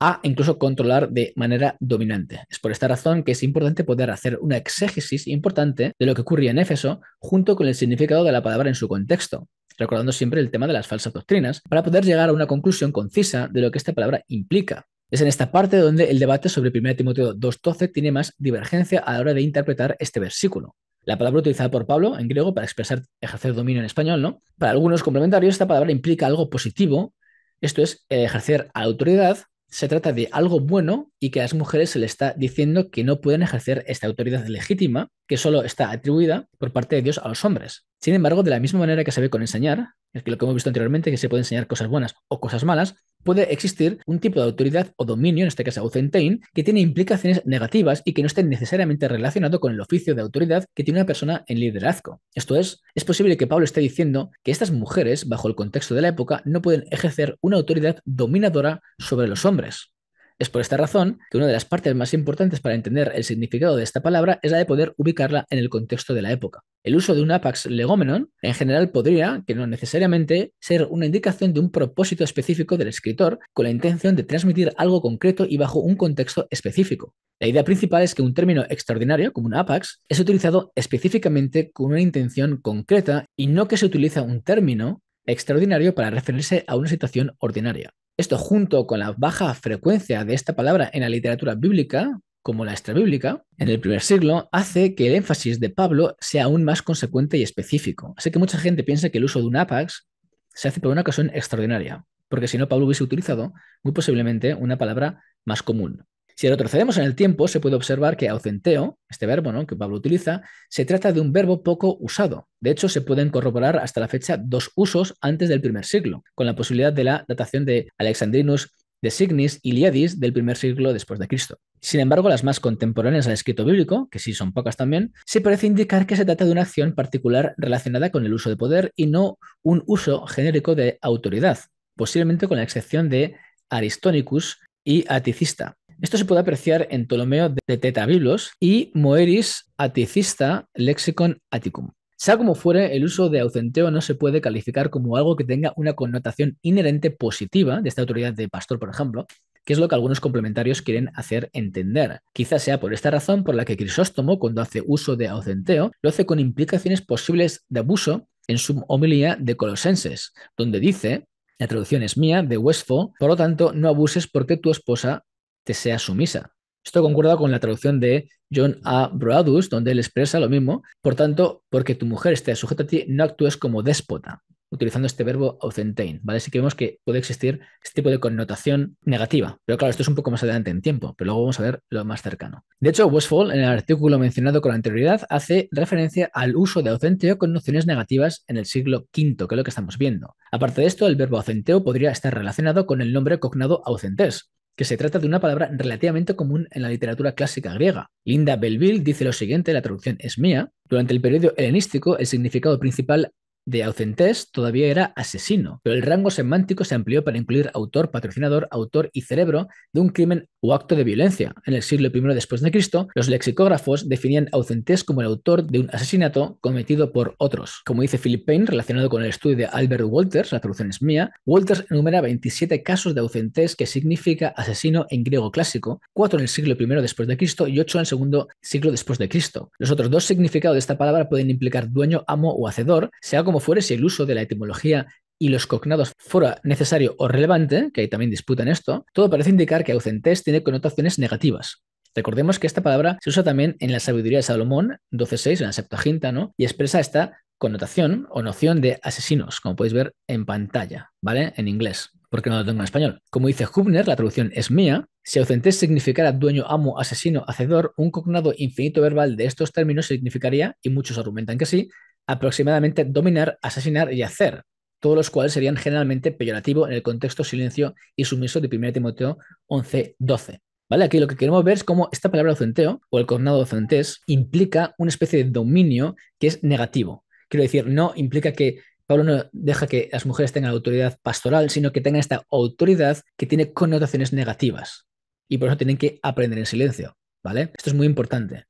a incluso controlar de manera dominante. Es por esta razón que es importante poder hacer una exégesis importante de lo que ocurría en Éfeso junto con el significado de la palabra en su contexto, recordando siempre el tema de las falsas doctrinas, para poder llegar a una conclusión concisa de lo que esta palabra implica. Es en esta parte donde el debate sobre 1 Timoteo 2:12 tiene más divergencia a la hora de interpretar este versículo. La palabra utilizada por Pablo en griego para expresar ejercer dominio en español, ¿no? Para algunos complementarios, esta palabra implica algo positivo, esto es, ejercer autoridad. Se trata de algo bueno y que a las mujeres se les está diciendo que no pueden ejercer esta autoridad legítima que solo está atribuida por parte de Dios a los hombres. Sin embargo, de la misma manera que se ve con enseñar, es que lo que hemos visto anteriormente, que se puede enseñar cosas buenas o cosas malas, puede existir un tipo de autoridad o dominio, en este caso aucentein, que tiene implicaciones negativas y que no esté necesariamente relacionado con el oficio de autoridad que tiene una persona en liderazgo. Esto es posible que Pablo esté diciendo que estas mujeres, bajo el contexto de la época, no pueden ejercer una autoridad dominadora sobre los hombres. Es por esta razón que una de las partes más importantes para entender el significado de esta palabra es la de poder ubicarla en el contexto de la época. El uso de un apax legomenon en general podría, que no necesariamente, ser una indicación de un propósito específico del escritor con la intención de transmitir algo concreto y bajo un contexto específico. La idea principal es que un término extraordinario, como un apax, es utilizado específicamente con una intención concreta y no que se utiliza un término extraordinario para referirse a una situación ordinaria. Esto, junto con la baja frecuencia de esta palabra en la literatura bíblica, como la extrabíblica, en el primer siglo, hace que el énfasis de Pablo sea aún más consecuente y específico. Así que mucha gente piensa que el uso de un apax se hace por una ocasión extraordinaria, porque si no, Pablo hubiese utilizado muy posiblemente una palabra más común. Si retrocedemos en el tiempo, se puede observar que aucenteo, este verbo, ¿no?, que Pablo utiliza, se trata de un verbo poco usado. De hecho, se pueden corroborar hasta la fecha dos usos antes del primer siglo, con la posibilidad de la datación de Alexandrinus de Signis y Liadis del primer siglo después de Cristo. Sin embargo, las más contemporáneas al escrito bíblico, que sí son pocas también, se parece indicar que se trata de una acción particular relacionada con el uso de poder y no un uso genérico de autoridad, posiblemente con la excepción de Aristonicus y Aticista. Esto se puede apreciar en Ptolomeo de Tetabiblos y Moeris Aticista Lexicon Atticum. Sea como fuere, el uso de aucenteo no se puede calificar como algo que tenga una connotación inherente positiva de esta autoridad de pastor, por ejemplo, que es lo que algunos complementarios quieren hacer entender. Quizás sea por esta razón por la que Crisóstomo, cuando hace uso de aucenteo, lo hace con implicaciones posibles de abuso en su homilía de Colosenses, donde dice, la traducción es mía, de Westphal, por lo tanto, no abuses porque tu esposa te sea sumisa. Esto concuerda con la traducción de John A. Broadus, donde él expresa lo mismo. Por tanto, porque tu mujer esté sujeta a ti, no actúes como déspota, utilizando este verbo aucentein, ¿vale? Así que vemos que puede existir este tipo de connotación negativa. Pero claro, esto es un poco más adelante en tiempo, pero luego vamos a ver lo más cercano. De hecho, Westphal, en el artículo mencionado con anterioridad, hace referencia al uso de aucenteo con nociones negativas en el siglo V, que es lo que estamos viendo. Aparte de esto, el verbo aucenteo podría estar relacionado con el nombre cognado aucentes, que se trata de una palabra relativamente común en la literatura clásica griega. Linda Belleville dice lo siguiente, la traducción es mía: durante el periodo helenístico, el significado principal de aucentes todavía era asesino, pero el rango semántico se amplió para incluir autor, patrocinador, autor y cerebro de un crimen o acto de violencia. En el siglo I después de Cristo, los lexicógrafos definían aucentes como el autor de un asesinato cometido por otros. Como dice Philip Payne, relacionado con el estudio de Albert Walters, la traducción es mía, Walters enumera 27 casos de aucentes, que significa asesino en griego clásico, 4 en el siglo I después de Cristo y 8 en el segundo siglo después de Cristo. Los otros dos significados de esta palabra pueden implicar dueño, amo o hacedor, sea como fuere, si el uso de la etimología y los cognados fuera necesario o relevante, que ahí también disputan esto, todo parece indicar que aucentes tiene connotaciones negativas. Recordemos que esta palabra se usa también en la sabiduría de Salomón, 12.6, en la Septuaginta, ¿no? Y expresa esta connotación o noción de asesinos, como podéis ver en pantalla, ¿vale? En inglés, porque no lo tengo en español. Como dice Hubner, la traducción es mía: si aucentes significara dueño, amo, asesino, hacedor, un cognado infinito verbal de estos términos significaría, y muchos argumentan que sí, aproximadamente dominar, asesinar y hacer, todos los cuales serían generalmente peyorativo en el contexto silencio y sumiso de 1 Timoteo 11:12. ¿Vale? Aquí lo que queremos ver es cómo esta palabra docenteo o el cognado docentes implica una especie de dominio que es negativo. Quiero decir, no implica que Pablo no deja que las mujeres tengan autoridad pastoral, sino que tengan esta autoridad que tiene connotaciones negativas. Y por eso tienen que aprender en silencio. ¿Vale? Esto es muy importante.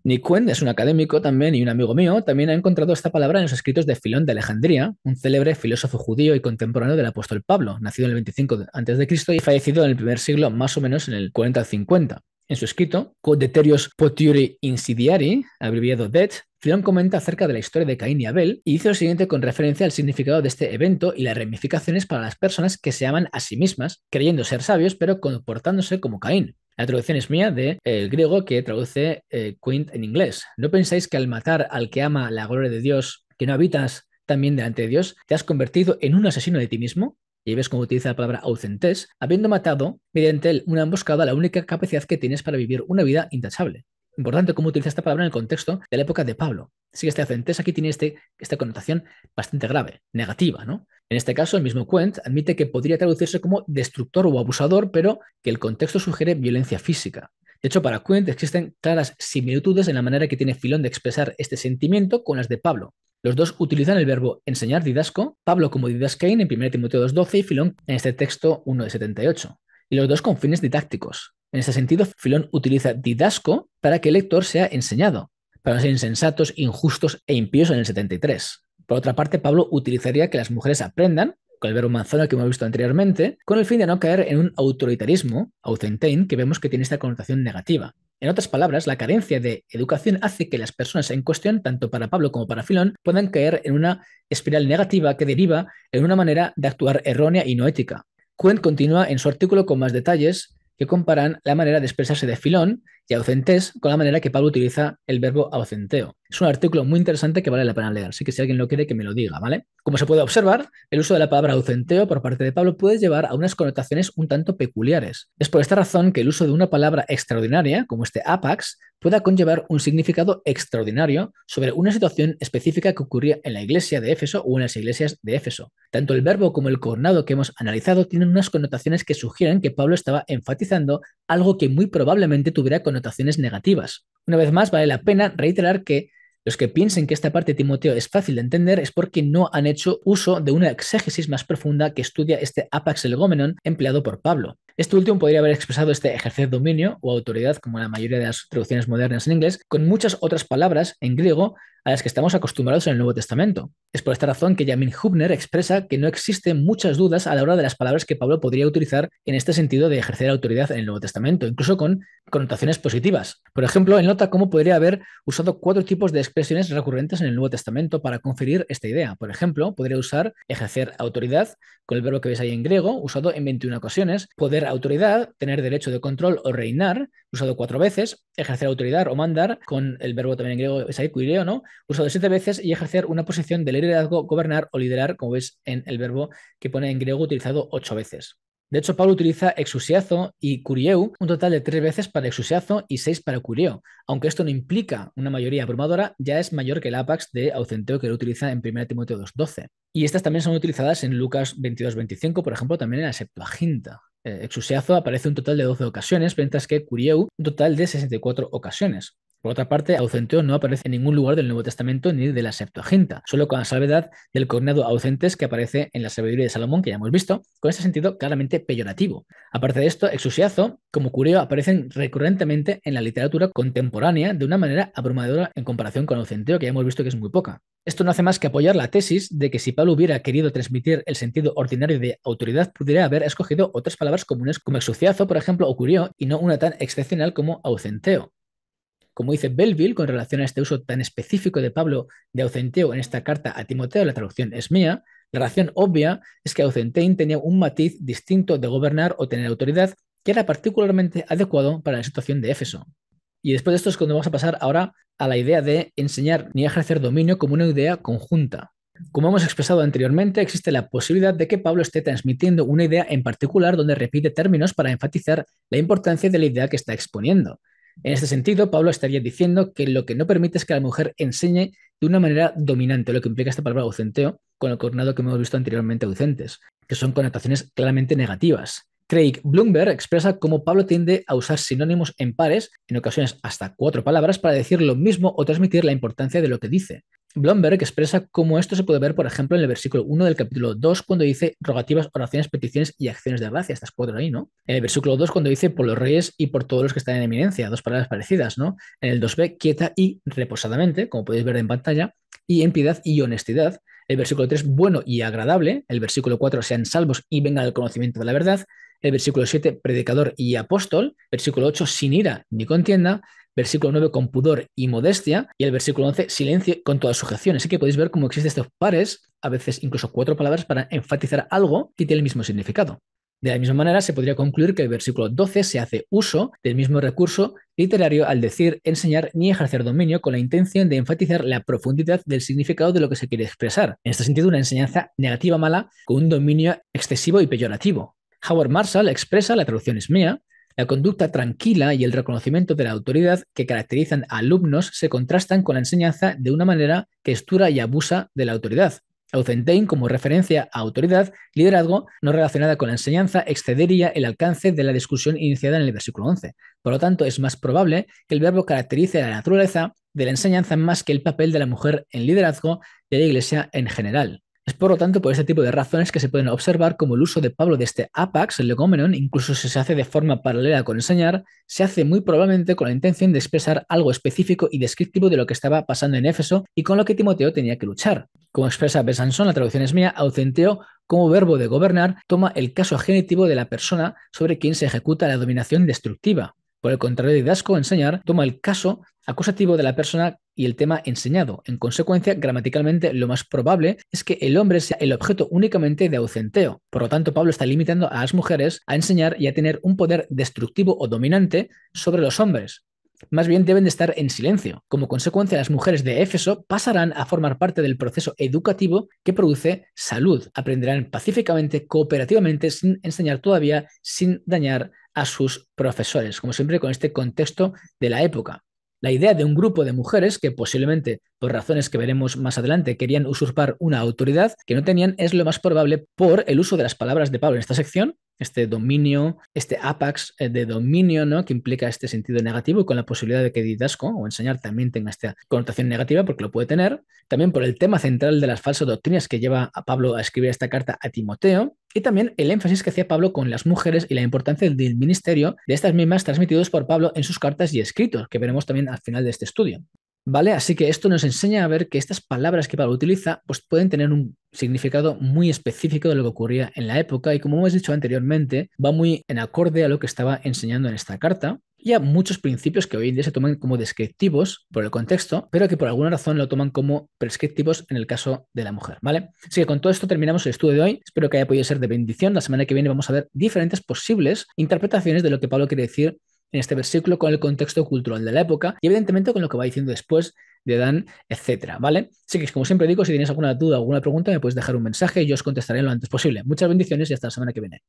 Nick Quinn es un académico también y un amigo mío, también ha encontrado esta palabra en los escritos de Filón de Alejandría, un célebre filósofo judío y contemporáneo del apóstol Pablo, nacido en el 25 a.C. y fallecido en el primer siglo más o menos en el 40 al 50. En su escrito, Quod Deterios Potiori Insidiari, abreviado DET, Filón comenta acerca de la historia de Caín y Abel y dice lo siguiente con referencia al significado de este evento y las ramificaciones para las personas que se aman a sí mismas, creyendo ser sabios pero comportándose como Caín. La traducción es mía del griego que traduce Quint en inglés. ¿No pensáis que al matar al que ama la gloria de Dios, que no habitas también delante de Dios, te has convertido en un asesino de ti mismo? Y ves cómo utiliza la palabra aucentes, habiendo matado mediante una emboscada la única capacidad que tienes para vivir una vida intachable. Importante cómo utiliza esta palabra en el contexto de la época de Pablo. Así que este aucentes aquí tiene esta connotación bastante grave, negativa, ¿no? En este caso, el mismo Quent admite que podría traducirse como destructor o abusador, pero que el contexto sugiere violencia física. De hecho, para Quent existen claras similitudes en la manera que tiene Filón de expresar este sentimiento con las de Pablo. Los dos utilizan el verbo enseñar didasco, Pablo como didaskein en 1 Timoteo 2.12 y Filón en este texto 1 de 78. Y los dos con fines didácticos. En este sentido, Filón utiliza didasco para que el lector sea enseñado, para no ser insensatos, injustos e impíos en el 73. Por otra parte, Pablo utilizaría que las mujeres aprendan, con el verbo manzana que hemos visto anteriormente, con el fin de no caer en un autoritarismo, aucentein, que vemos que tiene esta connotación negativa. En otras palabras, la carencia de educación hace que las personas en cuestión, tanto para Pablo como para Filón, puedan caer en una espiral negativa que deriva en una manera de actuar errónea y no ética. Quent continúa en su artículo con más detalles que comparan la manera de expresarse de Filón y aucentes con la manera que Pablo utiliza el verbo aucenteo. Es un artículo muy interesante que vale la pena leer, así que si alguien lo quiere que me lo diga, ¿vale? Como se puede observar, el uso de la palabra aucenteo por parte de Pablo puede llevar a unas connotaciones un tanto peculiares. Es por esta razón que el uso de una palabra extraordinaria, como este apax, pueda conllevar un significado extraordinario sobre una situación específica que ocurría en la iglesia de Éfeso o en las iglesias de Éfeso. Tanto el verbo como el cognado que hemos analizado tienen unas connotaciones que sugieren que Pablo estaba enfatizando algo que muy probablemente tuviera connotaciones negativas. Una vez más, vale la pena reiterar que los que piensen que esta parte de Timoteo es fácil de entender es porque no han hecho uso de una exégesis más profunda que estudia este apax legomenon empleado por Pablo. Este último podría haber expresado este ejercer dominio o autoridad, como la mayoría de las traducciones modernas en inglés, con muchas otras palabras en griego a las que estamos acostumbrados en el Nuevo Testamento. Es por esta razón que Yamin Hubner expresa que no existen muchas dudas a la hora de las palabras que Pablo podría utilizar en este sentido de ejercer autoridad en el Nuevo Testamento, incluso con connotaciones positivas. Por ejemplo, él nota cómo podría haber usado 4 tipos de expresiones recurrentes en el Nuevo Testamento para conferir esta idea. Por ejemplo, podría usar ejercer autoridad con el verbo que ves ahí en griego, usado en 21 ocasiones, poder autoridad, tener derecho de control o reinar, usado 4 veces, ejercer autoridad o mandar con el verbo también en griego es ahí, kuireo, ¿no? Usado 7 veces y ejercer una posición de liderazgo, gobernar o liderar, como ves en el verbo que pone en griego utilizado 8 veces. De hecho, Pablo utiliza exusiazo y curieu un total de 3 veces para exusiazo y 6 para curieo. Aunque esto no implica una mayoría abrumadora, ya es mayor que el apax de aucenteo que lo utiliza en 1 Timoteo 2.12. Y estas también son utilizadas en Lucas 22.25, por ejemplo, también en la Septuaginta. Exusiazo aparece un total de 12 ocasiones, mientras que curieu un total de 64 ocasiones. Por otra parte, aucenteo no aparece en ningún lugar del Nuevo Testamento ni de la Septuaginta, solo con la salvedad del cognado aucentes que aparece en la sabiduría de Salomón, que ya hemos visto, con ese sentido claramente peyorativo. Aparte de esto, exusiazo, como cureo, aparecen recurrentemente en la literatura contemporánea de una manera abrumadora en comparación con aucenteo, que ya hemos visto que es muy poca. Esto no hace más que apoyar la tesis de que si Pablo hubiera querido transmitir el sentido ordinario de autoridad, pudiera haber escogido otras palabras comunes como exuciazo, por ejemplo, o curio, y no una tan excepcional como aucenteo. Como dice Belleville con relación a este uso tan específico de Pablo de aucenteo en esta carta a Timoteo, la traducción es mía, la razón obvia es que aucentein tenía un matiz distinto de gobernar o tener autoridad que era particularmente adecuado para la situación de Éfeso. Y después de esto es cuando vamos a pasar ahora a la idea de enseñar ni ejercer dominio como una idea conjunta. Como hemos expresado anteriormente, existe la posibilidad de que Pablo esté transmitiendo una idea en particular donde repite términos para enfatizar la importancia de la idea que está exponiendo. En este sentido, Pablo estaría diciendo que lo que no permite es que la mujer enseñe de una manera dominante, lo que implica esta palabra aucenteo, con el cognado que hemos visto anteriormente, ausentes, que son connotaciones claramente negativas. Craig Bloomberg expresa cómo Pablo tiende a usar sinónimos en pares, en ocasiones hasta 4 palabras, para decir lo mismo o transmitir la importancia de lo que dice. Blomberg expresa cómo esto se puede ver, por ejemplo, en el versículo 1 del capítulo 2, cuando dice rogativas, oraciones, peticiones y acciones de gracia, estas 4 ahí, ¿no? En el versículo 2, cuando dice por los reyes y por todos los que están en eminencia, 2 palabras parecidas, ¿no? En el 2b, quieta y reposadamente, como podéis ver en pantalla, y en piedad y honestidad. El versículo 3, bueno y agradable. El versículo 4, sean salvos y vengan al conocimiento de la verdad. El versículo 7, predicador y apóstol. Versículo 8, sin ira ni contienda. Versículo 9, con pudor y modestia. Y el versículo 11, silencio con toda sujeción. Así que podéis ver cómo existen estos pares, a veces incluso 4 palabras, para enfatizar algo que tiene el mismo significado. De la misma manera, se podría concluir que el versículo 12 se hace uso del mismo recurso literario al decir enseñar ni ejercer dominio, con la intención de enfatizar la profundidad del significado de lo que se quiere expresar. En este sentido, una enseñanza negativa mala con un dominio excesivo y peyorativo. Howard Marshall expresa, la traducción es mía, la conducta tranquila y el reconocimiento de la autoridad que caracterizan a alumnos se contrastan con la enseñanza de una manera que es dura y abusa de la autoridad. Aucentein, como referencia a autoridad, liderazgo, no relacionada con la enseñanza, excedería el alcance de la discusión iniciada en el versículo 11. Por lo tanto, es más probable que el verbo caracterice la naturaleza de la enseñanza más que el papel de la mujer en liderazgo de la Iglesia en general. Es por lo tanto por este tipo de razones que se pueden observar como el uso de Pablo de este apax, el legomenon, incluso si se hace de forma paralela con enseñar, se hace muy probablemente con la intención de expresar algo específico y descriptivo de lo que estaba pasando en Éfeso y con lo que Timoteo tenía que luchar. Como expresa Besançon, la traducción es mía, aucenteo como verbo de gobernar toma el caso genitivo de la persona sobre quien se ejecuta la dominación destructiva. Por el contrario, didasco, enseñar, toma el caso acusativo de la persona y el tema enseñado. En consecuencia, gramaticalmente, lo más probable es que el hombre sea el objeto únicamente de aucenteo. Por lo tanto, Pablo está limitando a las mujeres a enseñar y a tener un poder destructivo o dominante sobre los hombres. Más bien deben de estar en silencio. Como consecuencia, las mujeres de Éfeso pasarán a formar parte del proceso educativo que produce salud. Aprenderán pacíficamente, cooperativamente, sin enseñar todavía, sin dañar a sus profesores, como siempre con este contexto de la época. La idea de un grupo de mujeres que posiblemente, por razones que veremos más adelante, querían usurpar una autoridad que no tenían es lo más probable por el uso de las palabras de Pablo en esta sección, este dominio, este apax de dominio, ¿no? Que implica este sentido negativo y con la posibilidad de que didasco o enseñar también tenga esta connotación negativa porque lo puede tener. También por el tema central de las falsas doctrinas que lleva a Pablo a escribir esta carta a Timoteo y también el énfasis que hacía Pablo con las mujeres y la importancia del ministerio de estas mismas transmitidos por Pablo en sus cartas y escritos, que veremos también al final de este estudio. ¿Vale? Así que esto nos enseña a ver que estas palabras que Pablo utiliza pues pueden tener un significado muy específico de lo que ocurría en la época y como hemos dicho anteriormente, va muy en acorde a lo que estaba enseñando en esta carta y a muchos principios que hoy en día se toman como descriptivos por el contexto, pero que por alguna razón lo toman como prescriptivos en el caso de la mujer, ¿vale? Así que con todo esto terminamos el estudio de hoy. Espero que haya podido ser de bendición. La semana que viene vamos a ver diferentes posibles interpretaciones de lo que Pablo quiere decir en este versículo con el contexto cultural de la época y evidentemente con lo que va diciendo después de Dan, etcétera, ¿vale? Así que como siempre digo, si tienes alguna duda o alguna pregunta me puedes dejar un mensaje y yo os contestaré lo antes posible. Muchas bendiciones y hasta la semana que viene.